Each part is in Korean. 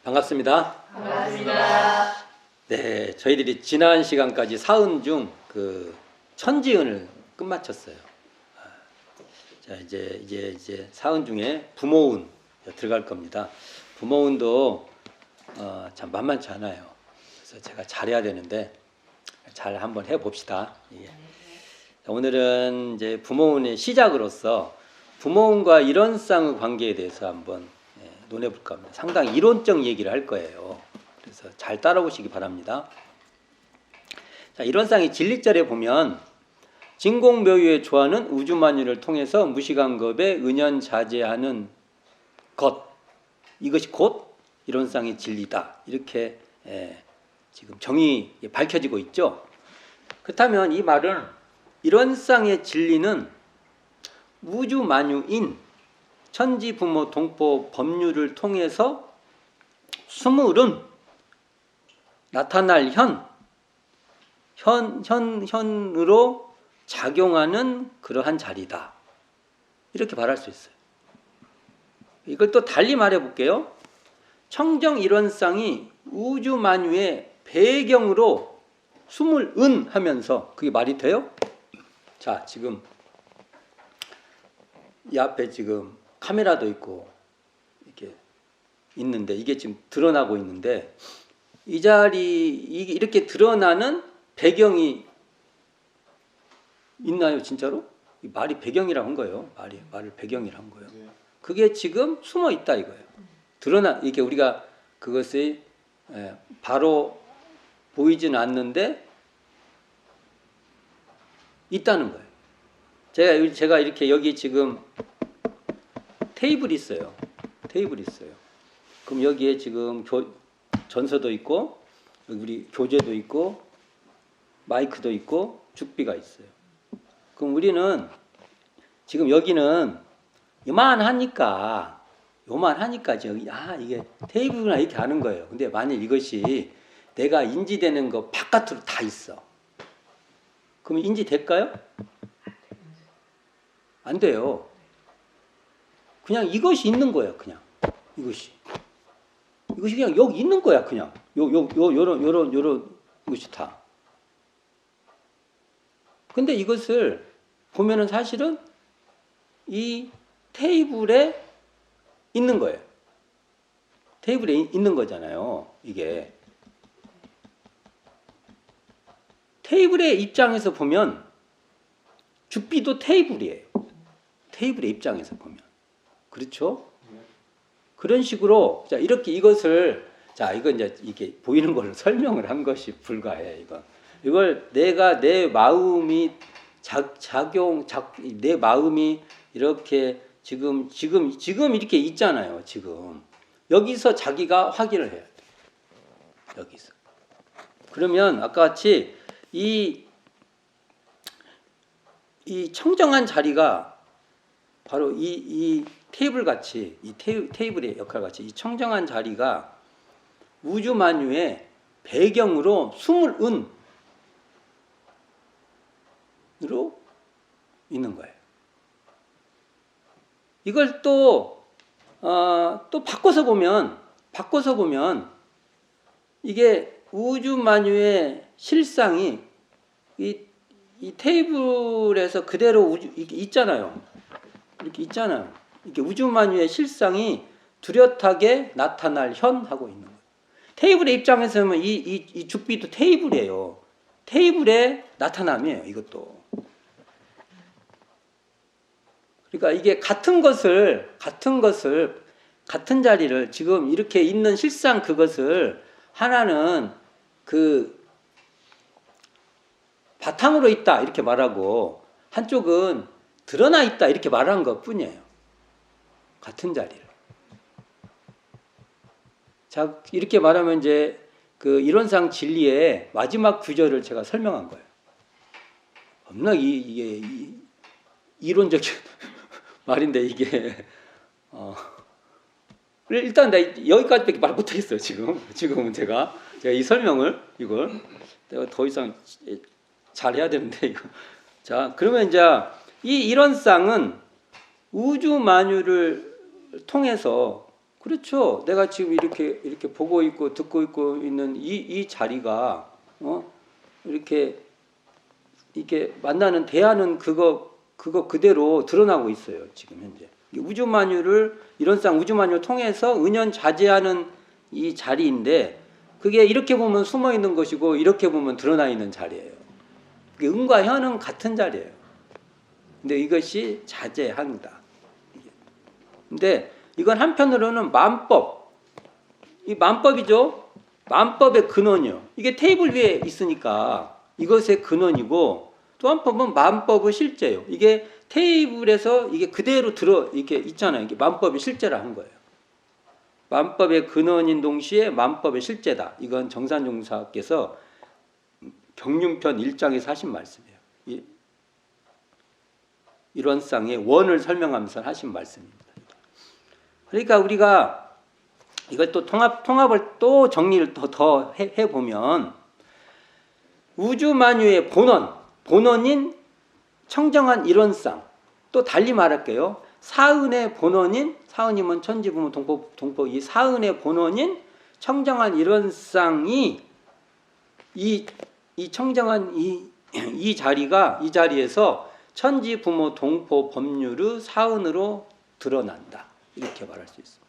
반갑습니다. 반갑습니다. 네, 저희들이 지난 시간까지 사은 중 천지은을 끝마쳤어요. 자, 이제 사은 중에 부모운 들어갈 겁니다. 부모운도 참 만만치 않아요. 그래서 제가 잘해야 되는데 잘 한번 해봅시다. 예. 오늘은 이제 부모운의 시작으로서 부모운과 일원상의 관계에 대해서 한번 논해볼까 합니다. 상당히 이론적 얘기를 할 거예요. 그래서 잘 따라오시기 바랍니다. 자, 일원상의 진리절에 보면 진공묘유의 조화는 우주만유를 통해서 무시간겁에 은연자재하는 것, 이것이 곧 일원상의 진리다. 이렇게 지금 정의 밝혀지고 있죠. 그렇다면 이 말은 일원상의 진리는 우주만유인 천지부모 동포 법률을 통해서 수물은 나타날 현으로 작용하는 그러한 자리다. 이렇게 말할 수 있어요. 이걸 또 달리 말해 볼게요. 청정일원상이 우주만유의 배경으로 수물은 하면서 그게 말이 돼요? 자, 지금 이 앞에 지금 카메라도 있고 이렇게 있는데 이게 지금 드러나고 있는데 이 자리 이렇게 드러나는 배경이 있나요, 진짜로? 이 말이 배경이라고 한 거예요. 말을 배경이라고 한 거예요. 그게 지금 숨어 있다 이거예요. 이게 우리가 그것이 바로 보이지는 않는데 있다는 거예요. 제가 이렇게 여기 지금 테이블이 있어요. 그럼 여기에 지금 전서도 있고 우리 교재도 있고 마이크도 있고 죽비가 있어요. 그럼 우리는 지금 여기는 요만하니까 저기 이게 테이블이나 이렇게 하는 거예요. 근데 만일 이것이 내가 인지되는 거 바깥으로 다 있어. 그럼 인지될까요? 안 돼요. 그냥 이것이 있는 거예요. 그냥 이것이 그냥 여기 있는 거야. 그냥 요런 것이 다. 근데 이것을 보면은 사실은 이 테이블에 있는 거예요. 테이블에 있는 거잖아요. 이게 테이블의 입장에서 보면 죽비도 테이블이에요. 테이블의 입장에서 보면. 그렇죠? 그런 식으로, 자, 이렇게 이것을, 자, 이건 이제 이게 보이는 걸로 설명을 한 것이 불가해, 이걸 내가 내 마음이 내 마음이 이렇게 지금 이렇게 있잖아요, 지금. 여기서 자기가 확인을 해야 돼. 여기서. 그러면 아까 같이 이 청정한 자리가 바로 이 테이블 같이, 테이블의 역할 같이 이 청정한 자리가 우주만유의 배경으로 수물은으로 있는 거예요. 이걸 또 바꿔서 보면 이게 우주만유의 실상이 이 테이블에서 그대로 이렇게 있잖아요. 이렇게 우주만유의 실상이 뚜렷하게 나타날 현하고 있는 거예요. 테이블의 입장에서 보면 이 죽비도 테이블이에요. 테이블의 나타남이에요. 이것도. 그러니까 이게 같은 자리를 지금 이렇게 있는 실상 그것을 하나는 그 바탕으로 있다 이렇게 말하고 한쪽은 드러나 있다 이렇게 말하는 것 뿐이에요. 같은 자리를. 자, 이렇게 말하면 이제 그 이론상 진리의 마지막 구절을 제가 설명한 거예요. 겁나 이게 이론적인 말인데 이게 일단 나 여기까지밖에 말 못하겠어요. 지금은 제가 이 설명을 이걸 내가 더 이상 잘해야 되는데 이거. 자, 그러면 이제 이 일원상은 우주 만유를 통해서 그렇죠. 내가 지금 이렇게 보고 있고 듣고 있고 있는 이 자리가 이렇게 만나는 대하는 그거 그대로 드러나고 있어요. 지금 현재 우주만유를 이론상 우주만유를 통해서 은연자재하는 이 자리인데 그게 이렇게 보면 숨어 있는 것이고 이렇게 보면 드러나 있는 자리예요. 은과 현은 같은 자리예요. 근데 이것이 자재한다. 근데 이건 한편으로는 만법, 이 만법이죠. 만법의 근원이요. 이게 테이블 위에 있으니까 이것의 근원이고 또 한 법은 만법의 실제요. 이게 테이블에서 이게 그대로 이렇게 있잖아요. 이게 만법의 실제라 한 거예요. 만법의 근원인 동시에 만법의 실제다. 이건 정산종사께서 경륜편 1장에서 하신 말씀이에요. 이론상의 원을 설명하면서 하신 말씀입니다. 그러니까 우리가 이걸 또 통합을 또 정리를 더 해보면 우주만유의 본원인 청정한 이론상, 또 달리 말할게요. 사은의 본원인, 사은이면 천지부모 동법 이 사은의 본원인 청정한 이론상이 이 청정한 이 자리에서 천지부모 동포 법률의 사은으로 드러난다. 이렇게 말할 수 있습니다.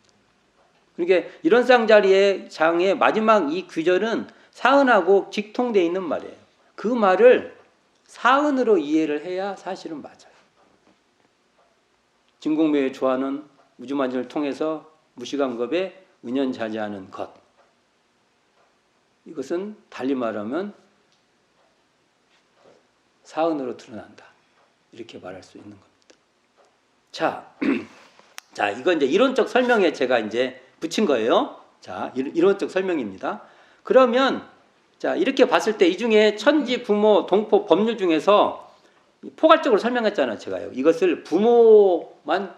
그러니까 이론상 자리의 장의 마지막 이 구절은 사은하고 직통되어 있는 말이에요. 그 말을 사은으로 이해를 해야 사실은 맞아요. 진공묘의 조화는 우주만유를 통해서 무시간겁에 은연자재하는 것. 이것은 달리 말하면 사은으로 드러난다. 이렇게 말할 수 있는 겁니다. 자, 이건 이제 이론적 설명에 제가 이제 붙인 거예요. 자, 이론적 설명입니다. 그러면 자, 이렇게 봤을 때 이 중에 천지, 부모, 동포, 법률 중에서 포괄적으로 설명했잖아요. 제가요. 이것을 부모만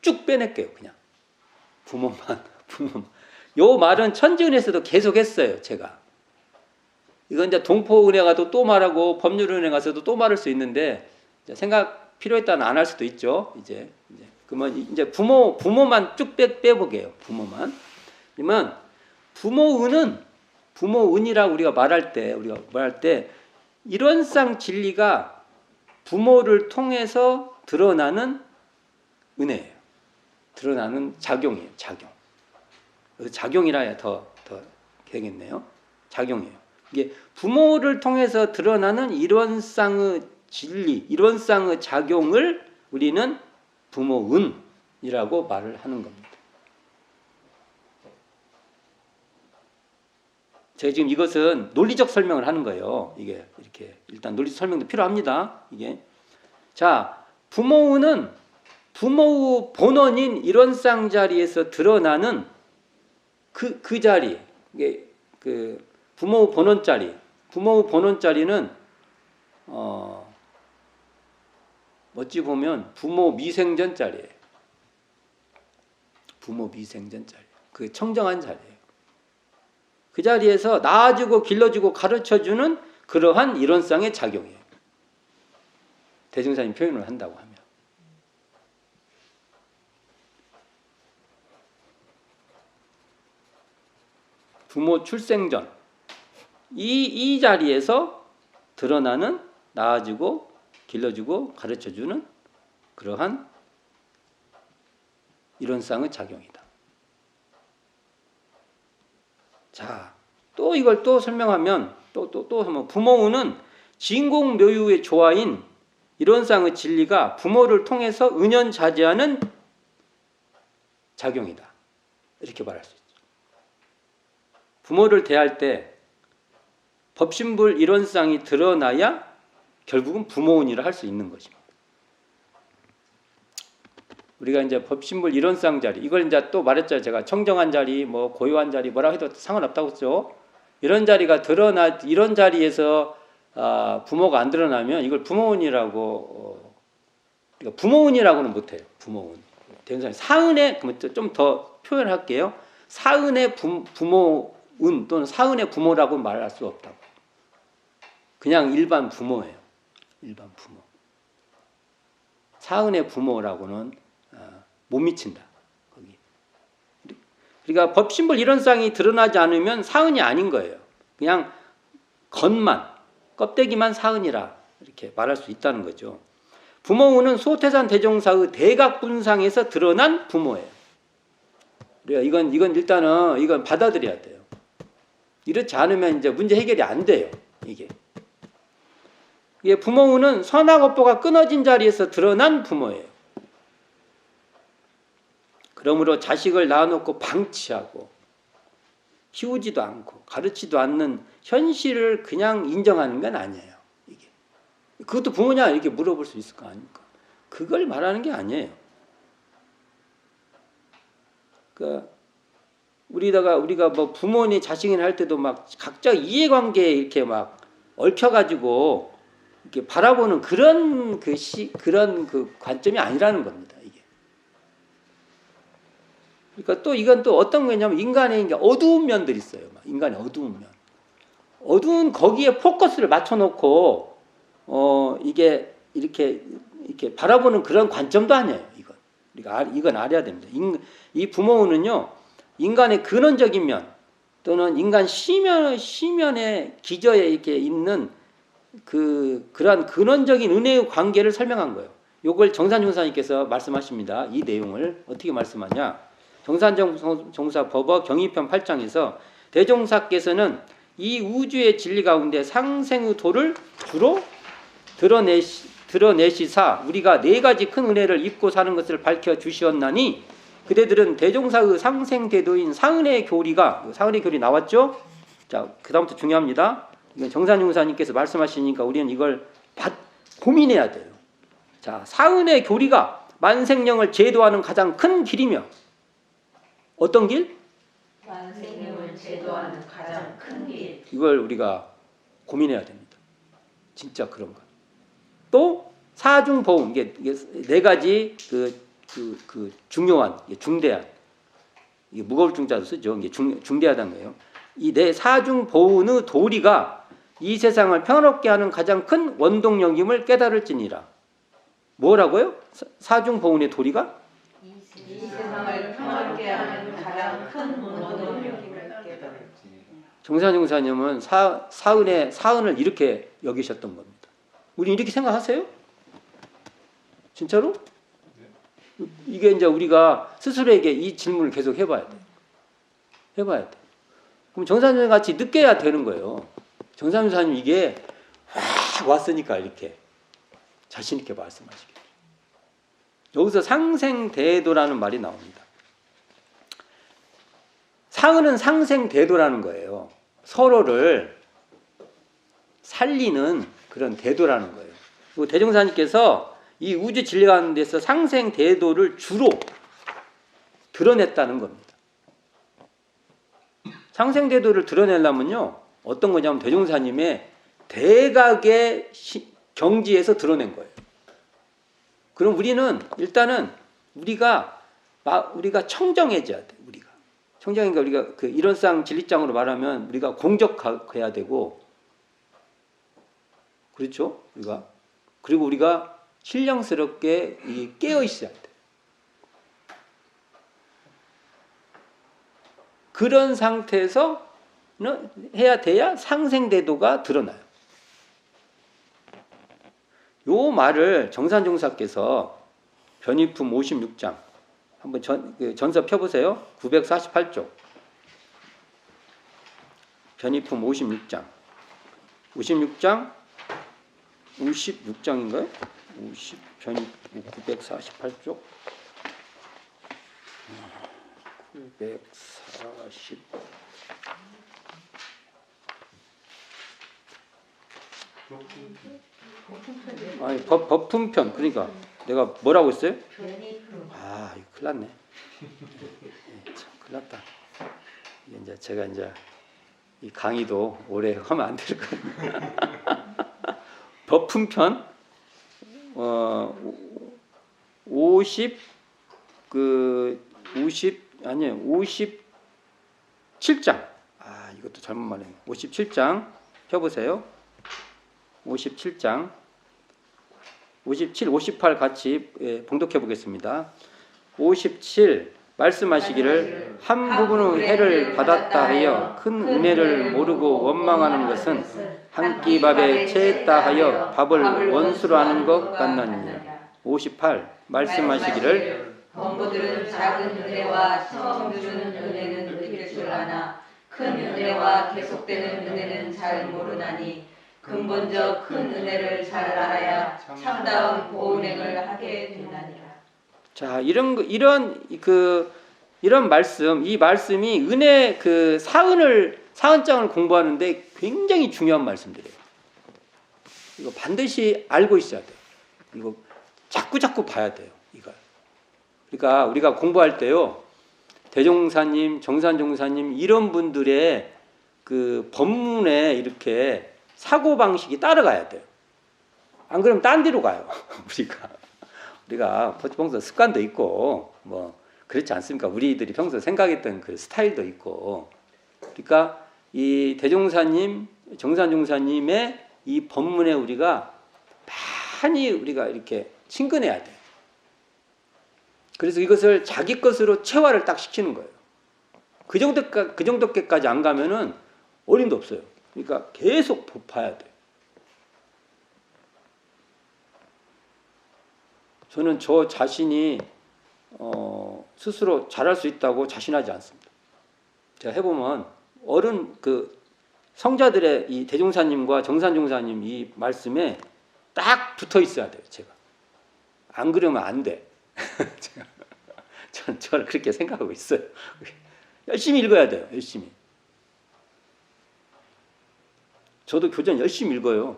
쭉 빼낼게요. 그냥 부모만. 요 말은 천지은혜에서도 계속 했어요. 제가. 이건 이제 동포은혜 가도 또 말하고 법률은혜 가서도 또 말할 수 있는데 생각 필요에 따라 안 할 수도 있죠. 이제 그러면 이제 부모만 쭉 빼보게요. 부모만. 그러면 부모은이라고 우리가 말할 때 이론상 진리가 부모를 통해서 드러나는 은혜예요. 드러나는 작용이에요. 작용이라 해야 더 되겠네요. 작용이에요. 이게 부모를 통해서 드러나는 이론상의 진리, 이론상의 작용을 우리는 부모은이라고 말을 하는 겁니다. 제가 지금 이것은 논리적 설명을 하는 거예요. 이게 이렇게 일단 논리적 설명도 필요합니다. 이게 자, 부모는 부모의 본원인 이론상 자리에서 드러나는 그 자리, 이게 그 부모의 본원 자리는 어찌 보면 부모 미생전 자리예요. 부모 미생전 자리, 그 청정한 자리예요. 그 자리에서 낳아주고 길러주고 가르쳐주는 그러한 이론상의 작용이에요. 대중사님 표현을 한다고 하면. 부모 출생 전 이 자리에서 드러나는 낳아주고 길러주고 가르쳐주는 그러한 이론상의 작용이다. 자, 또 이걸 또 설명하면 또 부모는 진공묘유의 조화인 이론상의 진리가 부모를 통해서 은연자재하는 작용이다. 이렇게 말할 수 있죠. 부모를 대할 때 법신불 이론상이 드러나야 결국은 부모은이라 할 수 있는 것입니다. 우리가 이제 법신불 이론상 자리, 이걸 이제 또 말했죠. 제가 청정한 자리, 뭐 고요한 자리, 뭐라 해도 상관없다고 했죠. 이런 자리가 이런 자리에서 부모가 안 드러나면 이걸 부모은이라고, 그러니까 부모은이라고는 못해요. 부모은. 사은의, 좀 더 표현할게요. 사은의 부모은 또는 사은의 부모라고 말할 수 없다고. 그냥 일반 부모예요. 일반 부모. 사은의 부모라고는 못 미친다. 거기. 그러니까 법신불 일원상이 드러나지 않으면 사은이 아닌 거예요. 그냥 겉만, 껍데기만 사은이라 이렇게 말할 수 있다는 거죠. 부모운은 소태산 대종사의 대각분상에서 드러난 부모예요. 그러니까 이건 일단은 이건 받아들여야 돼요. 이렇지 않으면 이제 문제 해결이 안 돼요. 이게 부모운은 선악업보가 끊어진 자리에서 드러난 부모예요. 그러므로 자식을 낳아놓고 방치하고 키우지도 않고 가르치지도 않는 현실을 그냥 인정하는 건 아니에요. 이게 그것도 부모냐 이렇게 물어볼 수 있을 거 아닙니까? 그걸 말하는 게 아니에요. 그러니까 우리가 뭐 부모니 자식이나 할 때도 막 각자 이해관계에 이렇게 막 얽혀가지고 이렇게 바라보는 그런 그 관점이 아니라는 겁니다. 이게. 그러니까 또 이건 또 어떤 거냐면 인간의 어두운 면들이 있어요. 인간의 어두운 면. 어두운 거기에 포커스를 맞춰놓고 이게 이렇게 바라보는 그런 관점도 아니에요. 이건 알아야 됩니다. 이 부모는요 인간의 근원적인 면 또는 인간 시면의 기저에 이렇게 있는 그러한 근원적인 은혜의 관계를 설명한 거예요. 이걸 정산종사님께서 말씀하십니다. 이 내용을 어떻게 말씀하냐? 정산종사 법어 경의편 8장에서 대종사께서는 이 우주의 진리 가운데 상생의 도를 주로 드러내시사 우리가 네 가지 큰 은혜를 입고 사는 것을 밝혀 주시었나니 그대들은 대종사의 상생대도인 사은의 교리가 사은의 교리 나왔죠? 자, 그다음부터 중요합니다. 정산용사님께서 말씀하시니까 우리는 이걸 고민해야 돼요. 자, 사은의 교리가 만생령을 제도하는 가장 큰 길이며 어떤 길? 만생령을 제도하는 가장 큰 길. 이걸 우리가 고민해야 됩니다. 진짜 그런 거. 또 사중보험 이게 네 가지 그 중요한 중대한 이게 무거울 중자도 쓰죠. 이게 중대하다는 거예요. 이 네 사중보훈의 도리가 이 세상을 평화롭게 하는 가장 큰 원동력임을 깨달을지니라. 뭐라고요? 사중보훈의 도리가? 이 세상을 평화롭게 하는 가장 큰 원동력임을 깨달을지니라. 정산용사님은 사은을 이렇게 여기셨던 겁니다. 우리 이렇게 생각하세요? 진짜로? 이게 이제 우리가 스스로에게 이 질문을 계속 해봐야 돼. 해봐야 돼. 그럼 정산용사 같이 느껴야 되는 거예요. 정산용사님 이게 확 왔으니까 이렇게 자신 있게 말씀하시겠죠. 여기서 상생대도라는 말이 나옵니다. 사은은 상생대도라는 거예요. 서로를 살리는 그런 대도라는 거예요. 그리고 대종사님께서 이 우주 진리 가운데서 상생대도를 주로 드러냈다는 겁니다. 상생대도를 드러내려면요 어떤 거냐면 대종사님의 대각의 경지에서 드러낸 거예요. 그럼 우리는 일단은 우리가 청정해져야 돼. 청정인가 우리가 그 일원상 진리장으로 말하면 우리가 공적해야 되고 그렇죠? 그리고 우리가 신령스럽게 깨어 있어야 돼. 그런 상태에서 해야 돼야 상생대도가 드러나요. 요 말을 정산종사께서 변희품 56장 한번 전서 펴보세요. 948쪽 변희품 56장 56장인가요? 948쪽 940 아니 법품편 그러니까 내가 뭐라고 했어요? 아 이거 큰일 났네. 참 큰일 났다. 이제 제가 이 강의도 오래 하면 안 될 거예요. 법품편 57장. 아 이것도 잘못 말했네. 57장 펴보세요. 57장 57, 58 같이 봉독해 보겠습니다. 57 말씀하시기를 한 부분의 해를 받았다 하여 큰 은혜를 모르고 원망하는 것은 한 끼 밥에 채했다 하여 밥을 원수로 하는 것 같나니라. 58. 말씀하시기를 범부들은 작은 은혜와 처음 주는 은혜는 느낄 줄 아나 큰 은혜와 계속되는 은혜는 잘 모르나니 근본적 큰 은혜를 잘 알아야 참다운 보은행을 하게 되나니라. 자, 이런 말씀, 이 말씀이 은혜 사은장을 공부하는데 굉장히 중요한 말씀들이에요. 이거 반드시 알고 있어야 돼요. 이거 자꾸 봐야 돼요. 이거. 그러니까 우리가 공부할 때요, 대종사님, 정산종사님 이런 분들의 그 법문에 이렇게 사고 방식이 따라가야 돼요. 안 그러면 딴 데로 가요. 우리가 평소 습관도 있고 뭐 그렇지 않습니까? 우리들이 평소 생각했던 그 스타일도 있고. 그러니까 이 대종사님, 정산종사님의 이 법문에 우리가 많이 우리가 이렇게 친근해야 돼요. 그래서 이것을 자기 것으로 체화를 딱 시키는 거예요. 그 정도까지 안 가면은 어림도 없어요. 그러니까 계속 봐야 돼요. 저는 저 자신이 스스로 잘할 수 있다고 자신하지 않습니다. 제가 해보면 그 성자들의 이 대종사님과 정산종사님 이 말씀에 딱 붙어 있어야 돼요. 제가 안 그러면 안 돼. 저는 그렇게 생각하고 있어요. 열심히 읽어야 돼요. 열심히. 저도 교전 열심히 읽어요.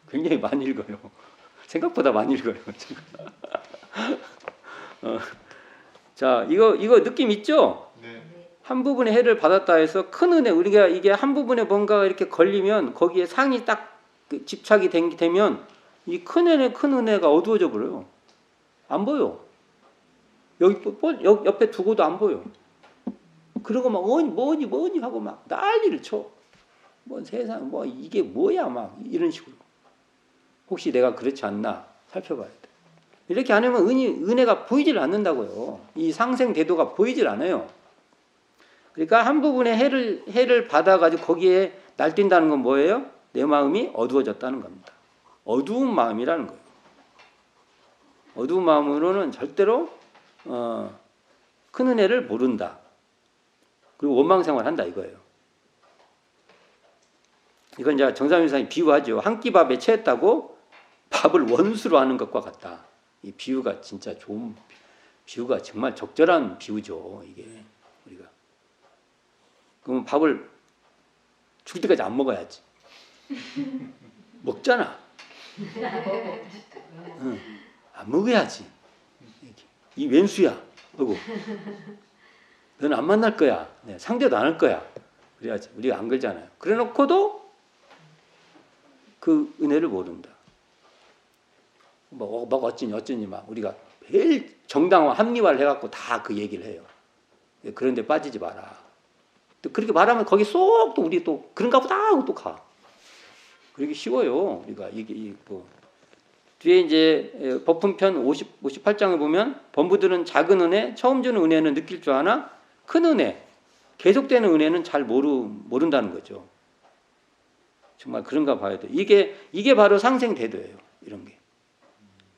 굉장히 많이 읽어요. 생각보다 많이 읽어요. 자, 이거 느낌 있죠? 네. 한 부분의 해를 받았다 해서 큰 은혜, 우리가 이게 한 부분에 뭔가가 이렇게 걸리면 거기에 상이 딱 집착이 되면 이 큰 은혜가 어두워져 버려요. 안 보여. 여기 옆에 두고도 안 보여. 그러고 막 뭐니 하고 막 난리를 쳐. 뭐 세상 뭐 이게 뭐야 막 이런 식으로. 혹시 내가 그렇지 않나 살펴봐야 돼. 이렇게 안 하면 은혜가 보이질 않는다고요. 이 상생 대도가 보이질 않아요. 그러니까 한 부분의 해를 받아가지고 거기에 날뛴다는 건 뭐예요? 내 마음이 어두워졌다는 겁니다. 어두운 마음이라는 거예요. 어두운 마음으로는 절대로 큰 은혜를 모른다. 그리고 원망생활 한다 이거예요. 이건 이제 정삼위상이 비유하죠. 한 끼 밥에 채했다고 밥을 원수로 하는 것과 같다. 이 비유가 진짜 좋은 비유가 정말 적절한 비유죠. 이게 우리가 그러면 밥을 죽을 때까지 안 먹어야지. 먹잖아. 응. 안 먹어야지. 이 왼수야. 그리고 너는 안 만날 거야. 네, 상대도 안 할 거야. 그래야지. 우리가 안 그러잖아요. 그래 놓고도 그 은혜를 모른다. 뭐 어쩌니 막 우리가 매일 정당화 합리화를 해갖고 다 그 얘기를 해요. 그런데 빠지지 마라. 또 그렇게 말하면 거기 쏙 또 우리 또 그런가 보다 하고 또 가. 그러기 쉬워요. 우리가 이게 뭐 뒤에 이제 법훈편 58장을 보면 범부들은 작은 은혜, 처음 주는 은혜는 느낄 줄 아나 큰 은혜, 계속되는 은혜는 잘 모른다는 거죠. 정말 그런가 봐야 돼. 이게 바로 상생대도예요. 이런 게.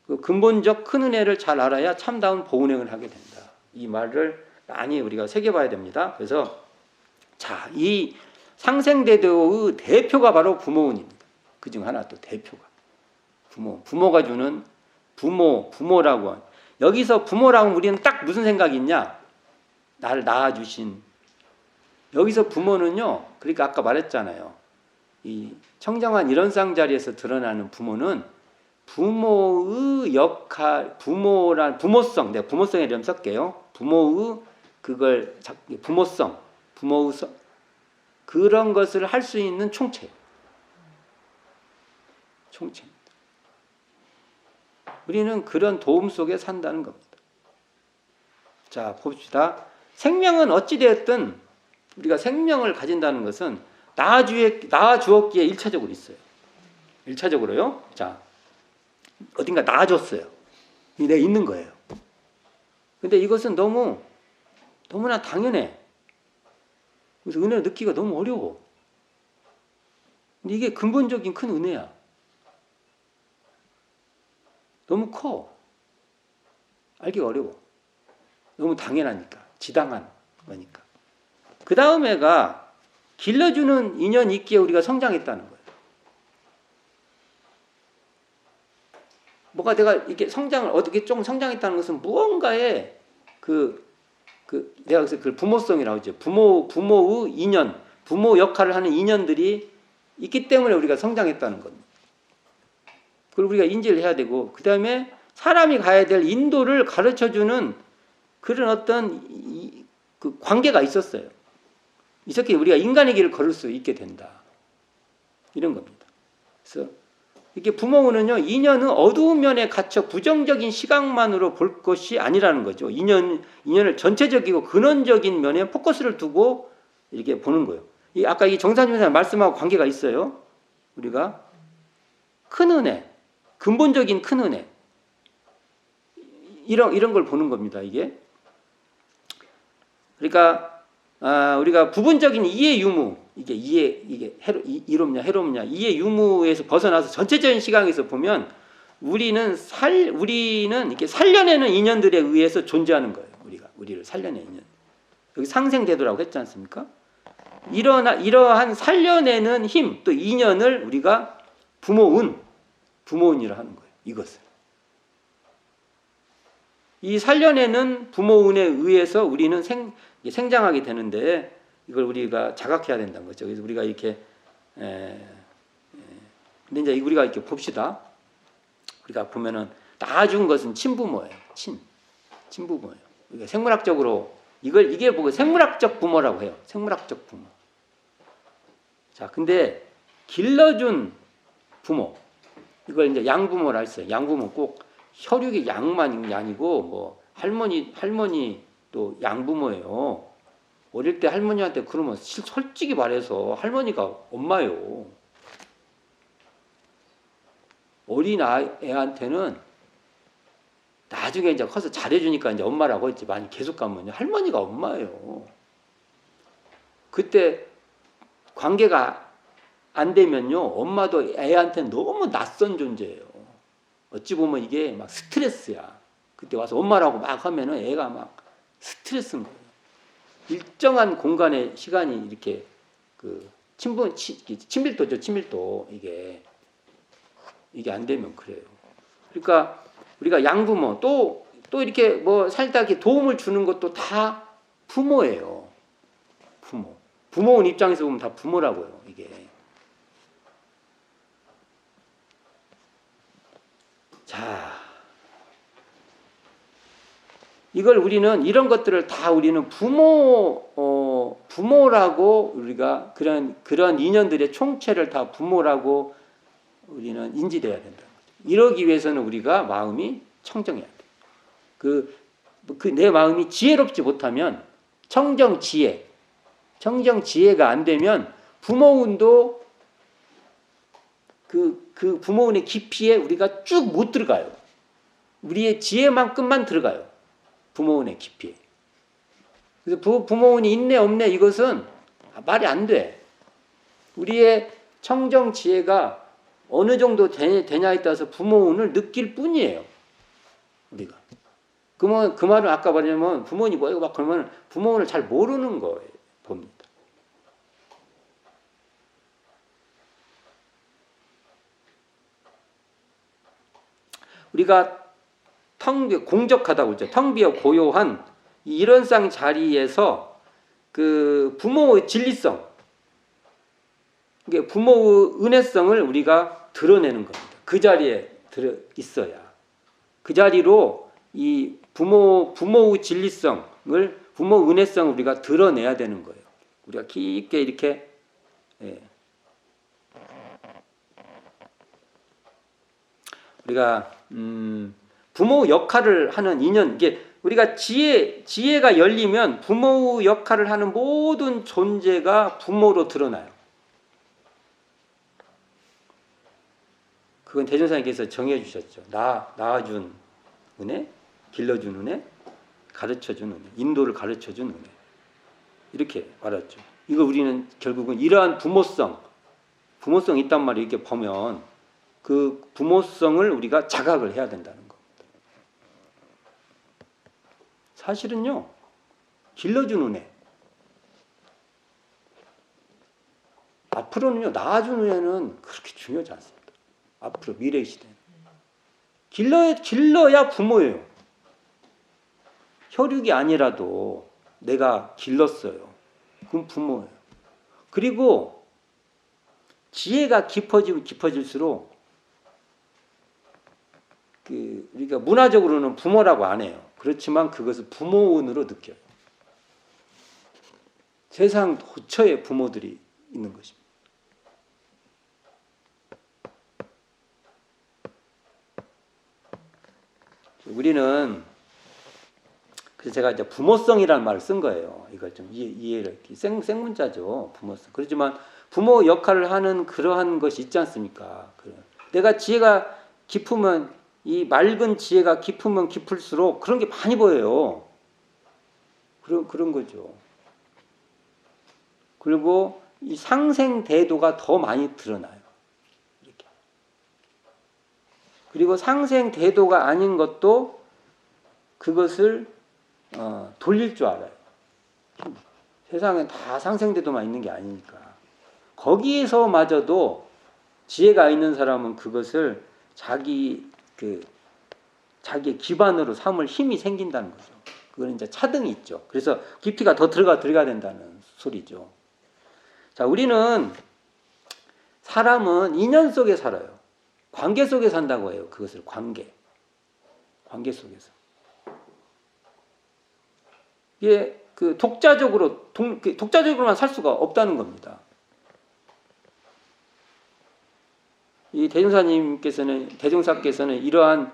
그 근본적 큰 은혜를 잘 알아야 참다운 보은행을 하게 된다. 이 말을 많이 우리가 새겨봐야 됩니다. 그래서 자, 이 상생대도의 대표가 바로 부모운입니다. 그중 하나 또 대표가 부모가 주는 부모라고 하는. 여기서 부모라고 우리는 딱 무슨 생각이 있냐? 나를 낳아주신. 여기서 부모는요. 그러니까 아까 말했잖아요. 이 청정한 일원상 자리에서 드러나는 부모는 부모의 역할, 부모성, 내가 부모성에 이름 쓸게요. 부모의 부모성, 그런 것을 할 수 있는 총체입니다. 우리는 그런 도움 속에 산다는 겁니다. 자, 봅시다. 생명은 어찌되었든 우리가 생명을 가진다는 것은 낳아주었기에 1차적으로 있어요. 1차적으로요. 자, 어딘가 낳아줬어요. 내가 있는 거예요. 근데 이것은 너무나 당연해. 그래서 은혜를 느끼기가 너무 어려워. 근데 이게 근본적인 큰 은혜야. 너무 커. 알기가 어려워. 너무 당연하니까. 지당한 거니까. 그 다음에가 길러주는 인연이 있기에 우리가 성장했다는 거예요. 뭐가 내가 이게 성장을 어떻게 좀 성장했다는 것은 무언가의 내가 그래서 그 부모성이라고 하죠. 부모의 인연, 부모 역할을 하는 인연들이 있기 때문에 우리가 성장했다는 겁니다. 그걸 우리가 인지를 해야 되고, 그 다음에 사람이 가야 될 인도를 가르쳐주는 그런 어떤 그 관계가 있었어요. 이렇게 우리가 인간의 길을 걸을 수 있게 된다. 이런 겁니다. 그래서 이게 부모는요, 인연은 어두운 면에 갇혀 부정적인 시각만으로 볼 것이 아니라는 거죠. 인연을 전체적이고 근원적인 면에 포커스를 두고 이렇게 보는 거예요. 아까 이 정산준사 말씀하고 관계가 있어요. 우리가 큰 은혜, 근본적인 큰 은혜, 이런 걸 보는 겁니다. 이게 그러니까 우리가 부분적인 이해 유무, 이게 이롭냐 해롭냐 이해 유무에서 벗어나서 전체적인 시각에서 보면 우리는 이렇게 살려내는 인연들에 의해서 존재하는 거예요. 우리를 살려내는 인연. 여기 상생대도라고 했지 않습니까? 이러한 살려내는 힘, 또 인연을 우리가 부모운이라 하는 거예요. 이것을. 이 살려내는 부모운에 의해서 우리는 생장하게 되는데, 이걸 우리가 자각해야 된다는 거죠. 그래서 우리가 이렇게 근데 이제 우리가 이렇게 봅시다. 우리가 보면은 나아준 것은 친부모예요. 친부모예요. 우리가 생물학적으로 이게 보고 생물학적 부모라고 해요. 생물학적 부모. 자, 근데 길러준 부모, 이걸 이제 양부모라 했어요. 양부모 꼭 혈육의 양만이 아니고 뭐 할머니도 양부모예요. 어릴 때 할머니한테 그러면 솔직히 말해서 할머니가 엄마예요. 어린 애한테는 나중에 이제 커서 잘해주니까 이제 엄마라고 했지, 많이 계속 가면요 할머니가 엄마예요. 그때 관계가 안 되면요 엄마도 애한테는 너무 낯선 존재예요. 어찌 보면 이게 막 스트레스야. 그때 와서 엄마라고 막 하면은 애가 막 스트레스인 거예요. 일정한 공간의 시간이 이렇게 친밀도죠, 친밀도. 이게 안 되면 그래요. 그러니까 우리가 양부모 또 이렇게 뭐 살다 이렇게 도움을 주는 것도 다 부모예요. 부모인 입장에서 보면 다 부모라고요, 이게. 자, 이걸 우리는 이런 것들을 다 우리는 부모라고 우리가 그런 인연들의 총체를 다 부모라고 우리는 인지돼야 된다는 거죠. 이러기 위해서는 우리가 마음이 청정해야 돼. 내 마음이 지혜롭지 못하면 청정지혜가 안 되면 부모운도 그 부모운의 깊이에 우리가 쭉 못 들어가요. 우리의 지혜만큼만 들어가요. 부모운의 깊이에. 그래서 부모운이 있네 없네 이것은 말이 안 돼. 우리의 청정지혜가 어느 정도 되냐에 따라서 부모운을 느낄 뿐이에요. 우리가. 그 말은 아까 말하자면 부모님 뭐예요? 막 그러면 부모운을 잘 모르는 거예요. 봅니다. 우리가 공적하다고 그러죠. 텅 비어 고요한 이 일원상 자리에서 그 부모의 진리성, 이게 부모의 은혜성을 우리가 드러내는 겁니다. 그 자리에 들어 있어야. 그 자리로 이 부모의 진리성을, 부모의 은혜성을 우리가 드러내야 되는 거예요. 우리가 깊게 이렇게, 우리가 부모 역할을 하는 인연, 이게 우리가 지혜가 열리면 부모 역할을 하는 모든 존재가 부모로 드러나요. 그건 대전사님께서 정해 주셨죠. 낳아준 은혜, 길러준 은혜. 가르쳐준 은혜, 인도를 가르쳐준 은혜. 이렇게 말했죠. 이거 우리는 결국은 이러한 부모성이 있단 말이에요. 이렇게 보면 그 부모성을 우리가 자각을 해야 된다는 겁니다. 사실은요, 길러준 은혜. 앞으로는요, 낳아준 은혜는 그렇게 중요하지 않습니다. 앞으로 미래 시대는. 길러야 부모예요. 혈육이 아니라도 내가 길렀어요. 그럼 부모예요. 그리고 지혜가 깊어지고 깊어질수록 우리가 문화적으로는 부모라고 안 해요. 그렇지만 그것을 부모운으로 느껴요. 세상 도처에 부모들이 있는 것입니다. 우리는 그래서 제가 이제 부모성이라는 말을 쓴 거예요. 이걸 좀 이해를 생문자죠. 부모성. 그렇지만 부모 역할을 하는 그러한 것이 있지 않습니까? 내가 지혜가 깊으면 이 맑은 지혜가 깊으면 깊을수록 그런 게 많이 보여요. 그런 거죠. 그리고 이 상생대도가 더 많이 드러나요. 이렇게. 그리고 상생대도가 아닌 것도 그것을 돌릴 줄 알아요. 세상에 다 상생대도만 있는 게 아니니까. 거기에서마저도 지혜가 있는 사람은 그것을 자기의 기반으로 삼을 힘이 생긴다는 거죠. 그건 이제 차등이 있죠. 그래서 깊이가 더 들어가야 된다는 소리죠. 자, 우리는 사람은 인연 속에 살아요. 관계 속에 산다고 해요. 그것을 관계 속에서. 이게 독자적으로만 살 수가 없다는 겁니다. 이 대종사께서는 이러한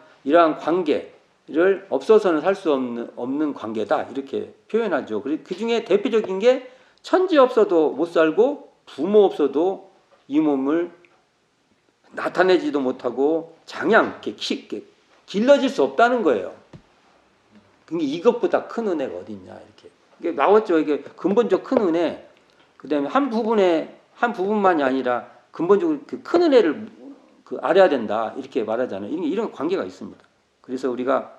관계를 없어서는 살 수 없는 관계다 이렇게 표현하죠. 그 중에 대표적인 게 천지 없어도 못 살고 부모 없어도 이 몸을 나타내지도 못하고 장양 이렇게 길러질 수 없다는 거예요. 그게 이것보다 큰 은혜가 어디 있냐 이렇게. 이게 나왔죠. 이게 근본적 큰 은혜. 그다음에 한 부분만이 아니라 근본적으로 그 큰 은혜를 알아야 된다 이렇게 말하잖아요. 이런 관계가 있습니다. 그래서 우리가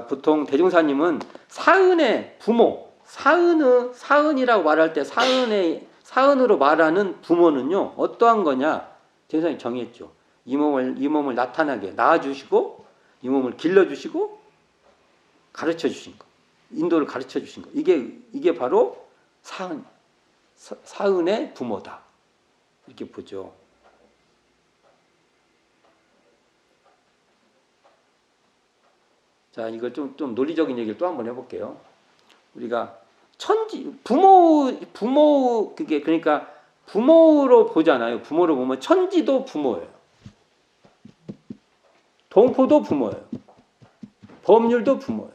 보통 대종사님은 사은의 부모, 사은이라고 말할 때 사은으로 말하는 부모는요 어떠한 거냐? 대종사님 정했죠. 이 몸을 나타나게 낳아주시고 이 몸을 길러주시고 가르쳐 주신 거, 인도를 가르쳐 주신 거. 이게 바로 사은의 부모다. 이렇게 보죠. 자, 이걸 좀 논리적인 얘기를 또 한번 해볼게요. 우리가 그러니까 부모로 보잖아요. 부모로 보면 천지도 부모예요. 동포도 부모예요. 법률도 부모예요.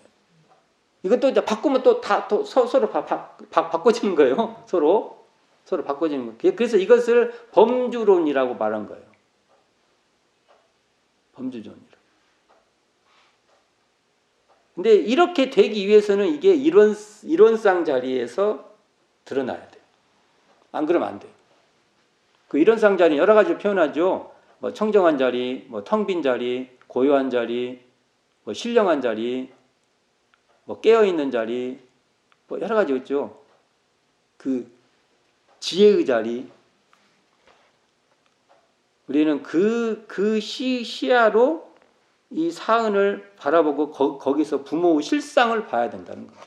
이것도 이제 바꾸면 또 서로 바꿔지는 거예요. 서로 바꿔지는 거예요. 그래서 이것을 범주론이라고 말한 거예요. 범주론이라고. 근데 이렇게 되기 위해서는 이게 이론상 자리에서 드러나야 돼요. 안 그러면 안 돼요. 그 이론상 자리 여러 가지로 표현하죠. 뭐 청정한 자리, 뭐 텅 빈 자리, 고요한 자리, 뭐 신령한 자리, 뭐 깨어 있는 자리, 뭐 여러 가지 있죠. 그 지혜의 자리. 우리는 그 시야로 이 사은을 바라보고 거기서 부모의 실상을 봐야 된다는 겁니다.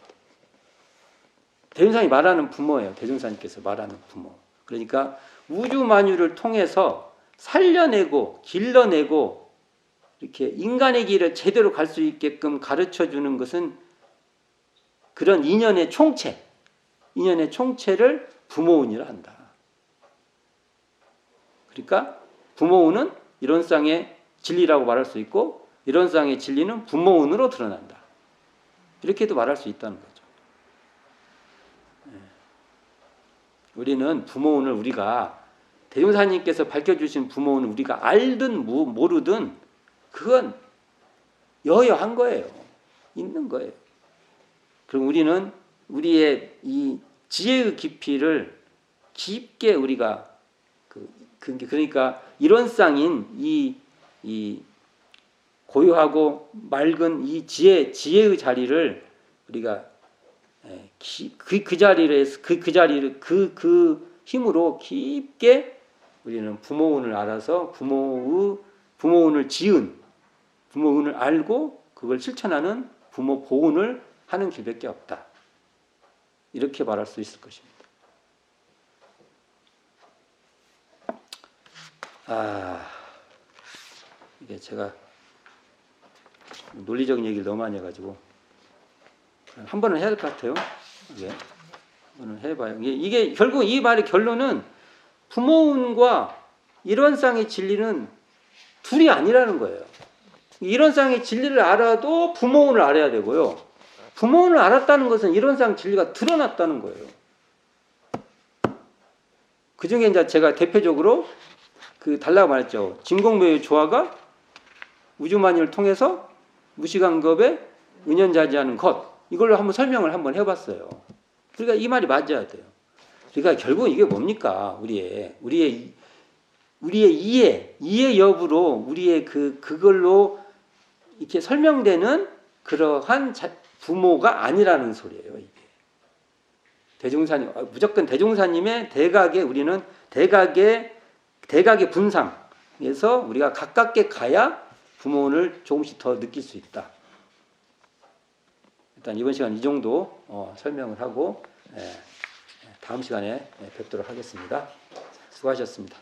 대종사님이 말하는 부모예요. 대종사님께서 말하는 부모. 그러니까 우주 만유를 통해서 살려내고 길러내고 이렇게 인간의 길을 제대로 갈 수 있게끔 가르쳐주는 것은 그런 인연의 총체를 부모운이라 한다. 그러니까 부모운은 이론상의 진리라고 말할 수 있고 이론상의 진리는 부모운으로 드러난다. 이렇게도 말할 수 있다는 거죠. 우리는 부모운을 우리가 대종사님께서 밝혀주신 부모운을 우리가 알든 모르든 그건 여여한 거예요. 있는 거예요. 그럼 우리는 우리의 이 지혜의 깊이를 깊게 우리가 그러니까 이론상인 이 고요하고 맑은 이 지혜의 자리를 우리가 그 자리를 그 힘으로 깊게 우리는 부모운을 알아서 부모운을 지은 부모운을 알고 그걸 실천하는 부모 보운을 하는 길밖에 없다. 이렇게 말할 수 있을 것입니다. 이게 제가 논리적인 얘기를 너무 많이 해가지고 한 번은 해야 될 것 같아요. 한 번은 해봐요. 이게 결국 이 말의 결론은 부모운과 이론상의 진리는 둘이 아니라는 거예요. 이론상의 진리를 알아도 부모운을 알아야 되고요. 부모운을 알았다는 것은 이론상 진리가 드러났다는 거예요. 그 중에 이제 제가 대표적으로 달라고 말했죠. 진공묘의 조화가 우주만유를 통해서 무시간겁에 은연자지하는 것. 이걸로 한번 설명을 한번 해봤어요. 그러니까 이 말이 맞아야 돼요. 그러니까 결국 이게 뭡니까? 우리의 이해 여부로 우리의 그걸로 이렇게 설명되는 그러한 부모가 아니라는 소리예요. 이게 대종사님 무조건 대종사님의 대각의 우리는 대각의 분상에서 우리가 가깝게 가야 부모를 조금씩 더 느낄 수 있다. 일단 이번 시간 이 정도 설명을 하고 다음 시간에 뵙도록 하겠습니다. 수고하셨습니다.